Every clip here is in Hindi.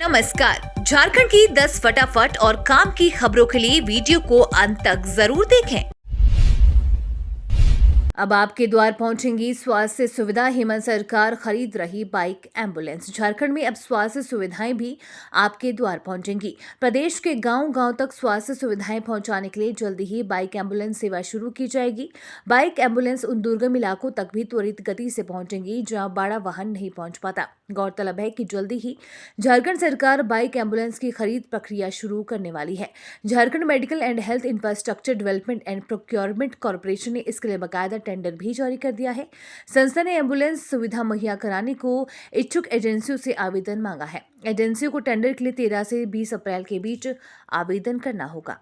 नमस्कार। झारखंड की 10 फटाफट और काम की खबरों के लिए वीडियो को अंत तक जरूर देखें। अब आपके द्वार पहुंचेंगी स्वास्थ्य सुविधा। हेमंत सरकार खरीद रही बाइक एम्बुलेंस। झारखंड में अब स्वास्थ्य सुविधाएं भी आपके द्वार पहुंचेंगी। प्रदेश के गांव-गांव तक स्वास्थ्य सुविधाएं पहुंचाने के लिए जल्दी ही बाइक एम्बुलेंस सेवा शुरू की जाएगी। बाइक एम्बुलेंस उन दुर्गम इलाकों तक भी त्वरित गति से पहुंचेंगी जहां बड़ा वाहन नहीं पहुंच पाता। गौरतलब है कि जल्दी ही झारखंड सरकार बाइक एम्बुलेंस की खरीद प्रक्रिया शुरू करने वाली है। Jharkhand medical and health infrastructure development and procurement corporation ने इसके लिए बाकायदा टेंडर भी जारी कर दिया है। संस्था ने एम्बुलेंस सुविधा मुहैया कराने को इच्छुक एजेंसियों से आवेदन मांगा है। एजेंसियों को टेंडर के लिए 13 से 20 अप्रैल के बीच आवेदन करना होगा।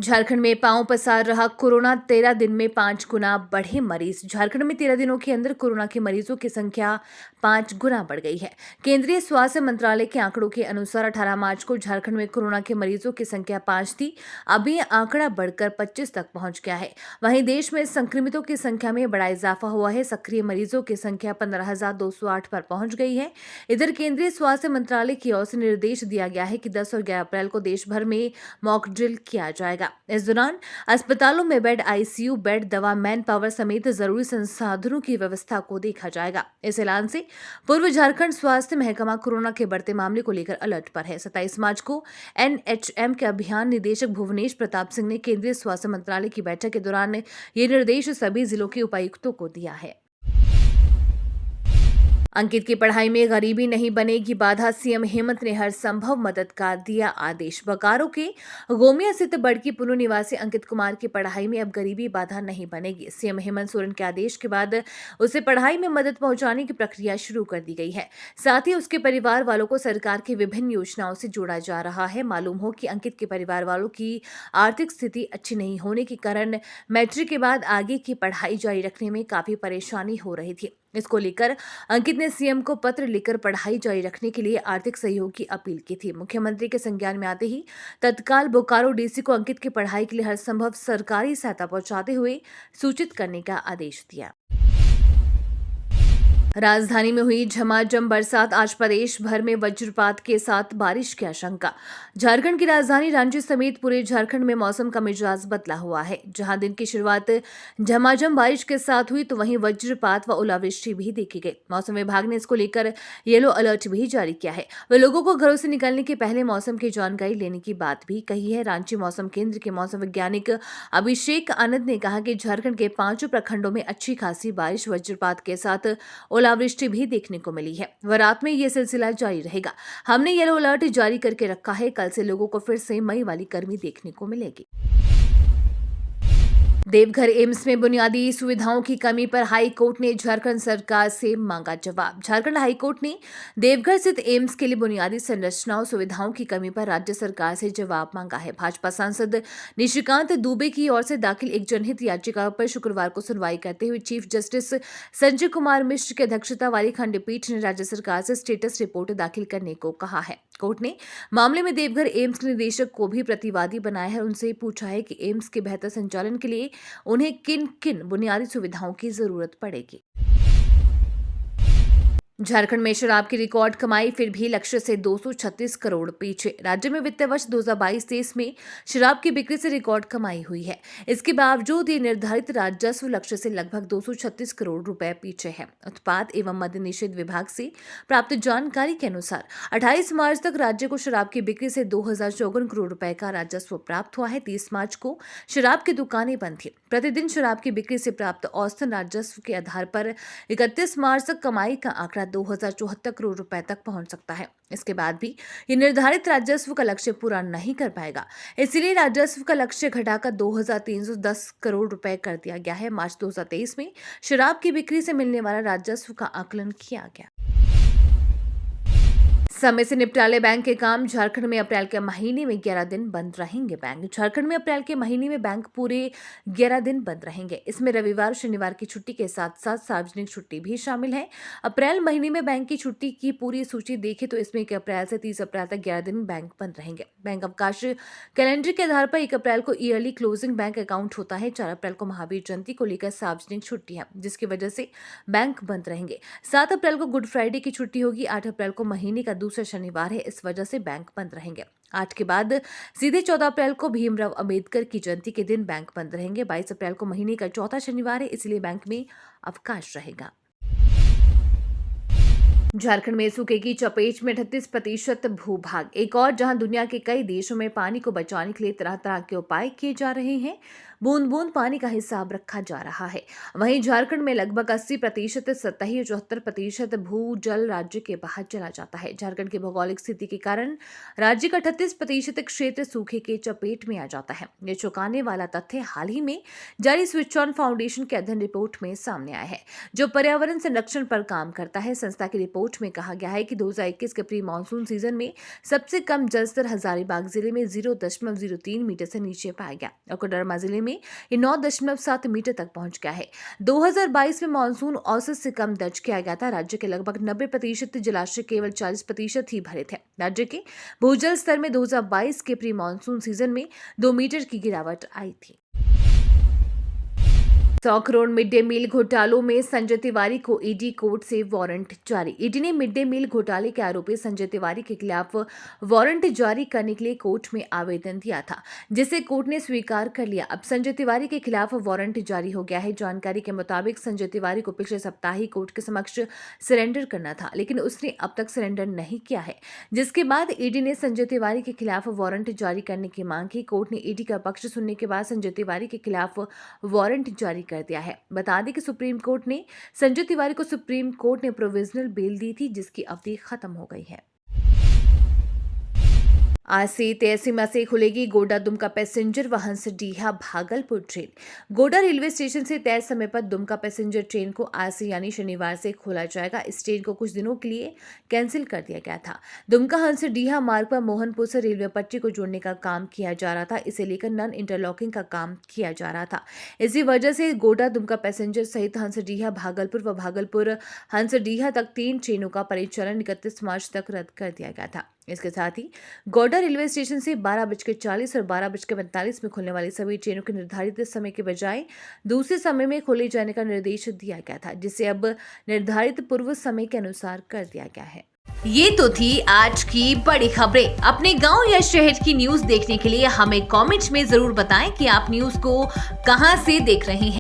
झारखंड में पांव पसार रहा कोरोना। 13 दिन में 5 गुना बढ़े मरीज। झारखंड में 13 दिनों के अंदर कोरोना के मरीजों की संख्या 5 गुना बढ़ गई है। केंद्रीय स्वास्थ्य मंत्रालय के आंकड़ों के अनुसार 18 मार्च को झारखंड में कोरोना के मरीजों की संख्या 5 थी। अभी यह आंकड़ा बढ़कर 25 तक पहुंच गया है। वहीं देश में संक्रमितों की संख्या में बड़ा इजाफा हुआ है। सक्रिय मरीजों की संख्या 15,208 पर पहुंच गई है। इधर केंद्रीय स्वास्थ्य मंत्रालय की ओर से निर्देश दिया गया है कि 10 और 11 अप्रैल को देश भर में मॉक ड्रिल किया जाएगा। इस दौरान अस्पतालों में बेड, आईसीयू बेड, दवा, मैन पावर समेत जरूरी संसाधनों की व्यवस्था को देखा जाएगा। इस ऐलान से पूर्व झारखंड स्वास्थ्य महकमा कोरोना के बढ़ते मामले को लेकर अलर्ट पर है। 27 मार्च को एनएचएम के अभियान निदेशक भुवनेश प्रताप सिंह ने केंद्रीय स्वास्थ्य मंत्रालय की बैठक के दौरान ये निर्देश सभी जिलों के उपायुक्तों को दिया है। अंकित की पढ़ाई में गरीबी नहीं बनेगी बाधा। सीएम हेमंत ने हर संभव मदद का दिया आदेश। बोकारो के गोमिया स्थित बड़की पुनः निवासी अंकित कुमार की पढ़ाई में अब गरीबी बाधा नहीं बनेगी। सीएम हेमंत सोरेन के आदेश के बाद उसे पढ़ाई में मदद पहुंचाने की प्रक्रिया शुरू कर दी गई है। साथ ही उसके परिवार वालों को सरकार की विभिन्न योजनाओं से जोड़ा जा रहा है। मालूम हो कि अंकित के परिवार वालों की आर्थिक स्थिति अच्छी नहीं होने के कारण मैट्रिक के बाद आगे की पढ़ाई जारी रखने में काफी परेशानी हो रही थी। इसको लेकर अंकित ने सीएम को पत्र लिखकर पढ़ाई जारी रखने के लिए आर्थिक सहयोग की अपील की थी। मुख्यमंत्री के संज्ञान में आते ही तत्काल बोकारो डीसी को अंकित की पढ़ाई के लिए हर संभव सरकारी सहायता पहुंचाते हुए सूचित करने का आदेश दिया। राजधानी में हुई झमाझम बरसात। आज प्रदेश भर में वज्रपात के साथ बारिश की आशंका। झारखंड की राजधानी रांची समेत पूरे झारखंड में मौसम का मिजाज बदला हुआ है। जहां दिन की शुरुआत झमाझम बारिश के साथ हुई तो वहीं वज्रपात व ओलावृष्टि भी देखी गई। मौसम विभाग ने इसको लेकर येलो अलर्ट भी जारी किया है। वे लोगों को घरों से निकलने के पहले मौसम की जानकारी लेने की बात भी कही है। रांची मौसम केंद्र के मौसम वैज्ञानिक अभिषेक आनंद ने कहा कि झारखंड के 5 प्रखंडों में अच्छी खासी बारिश वज्रपात के साथ ओलावृष्टि भी देखने को मिली है। व रात में यह सिलसिला जारी रहेगा। हमने येलो अलर्ट जारी करके रखा है। कल से लोगों को फिर से मई वाली गर्मी देखने को मिलेगी। देवघर एम्स में बुनियादी सुविधाओं की कमी पर हाई कोर्ट ने झारखंड सरकार से मांगा जवाब। झारखंड हाई कोर्ट ने देवघर स्थित एम्स के लिए बुनियादी संरचनाओं सुविधाओं की कमी पर राज्य सरकार से जवाब मांगा है। भाजपा सांसद निशिकांत दुबे की ओर से दाखिल एक जनहित याचिका पर शुक्रवार को सुनवाई करते हुए चीफ जस्टिस संजय कुमार मिश्र की अध्यक्षता वाली खंडपीठ ने राज्य सरकार से स्टेटस रिपोर्ट दाखिल करने को कहा है। कोर्ट ने मामले में देवघर एम्स के निदेशक को भी प्रतिवादी बनाया है। उनसे पूछा है कि एम्स के बेहतर संचालन के लिए उन्हें किन किन बुनियादी सुविधाओं की जरूरत पड़ेगी। झारखंड में शराब की रिकॉर्ड कमाई, फिर भी लक्ष्य से 236 करोड़ पीछे। राज्य में वित्तीय वर्ष 2022-23 में शराब की बिक्री से रिकॉर्ड कमाई हुई है। इसके बावजूद ये निर्धारित राजस्व लक्ष्य से लगभग 236 करोड़ रुपए पीछे है। उत्पाद एवं मद्य निषेध विभाग से प्राप्त जानकारी के अनुसार 28 मार्च तक राज्य को शराब की बिक्री से 2054 करोड़ रुपए का राजस्व प्राप्त हुआ है। 30 मार्च को शराब की दुकानें बंद थी। प्रतिदिन शराब की बिक्री से प्राप्त औसतन राजस्व के आधार पर 31 मार्च तक कमाई का आंकड़ा 2074 करोड़ रुपए तक पहुंच सकता है। इसके बाद भी ये निर्धारित राजस्व का लक्ष्य पूरा नहीं कर पाएगा। इसलिए राजस्व का लक्ष्य घटाकर 2310 करोड़ रुपए कर दिया गया है। मार्च 2023 में शराब की बिक्री से मिलने वाला राजस्व का आकलन किया गया। समय से निपटा ले बैंक के काम। झारखंड में अप्रैल के महीने में 11 दिन बंद रहेंगे बैंक। झारखंड में अप्रैल के महीने में बैंक पूरे 11 दिन बंद रहेंगे। इसमें रविवार शनिवार की छुट्टी के साथ साथ सार्वजनिक छुट्टी भी शामिल है। अप्रैल महीने में बैंक की छुट्टी की पूरी सूची देखें तो इसमें 1 अप्रैल से 30 अप्रैल तक 11 दिन बैंक बंद रहेंगे। बैंक अवकाश कैलेंडर के आधार पर 1 अप्रैल को ईयरली क्लोजिंग बैंक अकाउंट होता है। 4 अप्रैल को महावीर जयंती को लेकर सार्वजनिक छुट्टी है, जिसकी वजह से बैंक बंद रहेंगे। 7 अप्रैल को गुड फ्राइडे की छुट्टी होगी। 8 अप्रैल को महीने का दूसरा शनिवार है, इस वजह से बैंक बंद रहेंगे। 8 के बाद सीधे 14 अप्रैल को भीमराव अंबेडकर की जयंती के दिन बैंक बंद रहेंगे। 22 अप्रैल को महीने का चौथा शनिवार है, इसलिए बैंक में अवकाश रहेगा। झारखंड में सूखे की चपेट में 38% भूभाग। एक और जहां दुनिया के कई देशों में पानी को बचाने के लिए तरह तरह के उपाय किए जा रहे हैं, बूंद बूंद पानी का हिसाब रखा जा रहा है। वहीं झारखंड में लगभग 80% सतही और 74% भूजल राज्य के बाहर चला जाता है। झारखंड की भौगोलिक स्थिति के कारण राज्य का 38% क्षेत्र सूखे के चपेट में आ जाता है। ये चौंकाने वाला तथ्य हाल ही में जारी स्विच ऑन फाउंडेशन के अध्ययन रिपोर्ट में सामने आया है, जो पर्यावरण संरक्षण पर काम करता है। संस्था की रिपोर्ट में कहा गया है कि 2021 के प्री मानसून सीजन में सबसे कम जलस्तर हजारीबाग जिले में 0.03 मीटर से नीचे पाया गया और कोडरमा जिले में ये 9.7 मीटर तक पहुंच गया है। 2022 में मानसून औसत से कम दर्ज किया गया था। राज्य के लगभग 90% जलाशय केवल 40% ही भरे थे। राज्य के भूजल स्तर में 2022 के प्री मानसून सीजन में 2 मीटर की गिरावट आई थी। 100 करोड़ मिड डे मील घोटालों में संजय तिवारी को ईडी कोर्ट से वारंट जारी। ईडी ने मिड डे मील घोटाले के आरोपी संजय तिवारी के खिलाफ वारंट जारी करने के लिए कोर्ट में आवेदन दिया था, जिसे कोर्ट ने स्वीकार कर लिया। अब संजय तिवारी के खिलाफ वारंट जारी हो गया है। जानकारी के मुताबिक संजय तिवारी को पिछले सप्ताह ही कोर्ट के समक्ष सरेंडर करना था, लेकिन उसने अब तक सरेंडर नहीं किया है, जिसके बाद ईडी ने संजय तिवारी के खिलाफ वारंट जारी करने की मांग की। कोर्ट ने ईडी का पक्ष सुनने के बाद संजय तिवारी के खिलाफ वारंट जारी कर दिया है। बता दें कि सुप्रीम कोर्ट ने संजय तिवारी को सुप्रीम कोर्ट ने प्रोविजनल बेल दी थी, जिसकी अवधि खत्म हो गई है। आज से 83 मई से खुलेगी गोड्डा दुमका पैसेंजर व Hansdiha Bhagalpur train. Godda railway station से तय समय पर दुमका पैसेंजर ट्रेन को आज से यानी शनिवार से खोला जाएगा। इस ट्रेन को कुछ दिनों के लिए कैंसिल कर दिया गया था। दुमका हंसडीहा मार्ग पर मोहनपुर से रेलवे पटरी को जोड़ने का काम किया जा रहा था। इसे लेकर नन इंटरलॉकिंग का काम किया जा रहा था। इसी वजह से गोड्डा दुमका पैसेंजर सहित हंसडीहा भागलपुर व भागलपुर हंसडीहा तक 3 ट्रेनों का परिचालन 31 मार्च तक रद्द कर दिया गया था। इसके साथ ही गोड्डा रेलवे स्टेशन से 12:40 और 12:45 में खुलने वाली सभी ट्रेनों के निर्धारित समय के बजाय दूसरे समय में खोले जाने का निर्देश दिया गया था, जिसे अब निर्धारित पूर्व समय के अनुसार कर दिया गया है। ये तो थी आज की बड़ी खबरें। अपने गांव या शहर की न्यूज देखने के लिए हमें कमेंट्स में जरूर बताएं कि आप न्यूज को कहां से देख रहे हैं।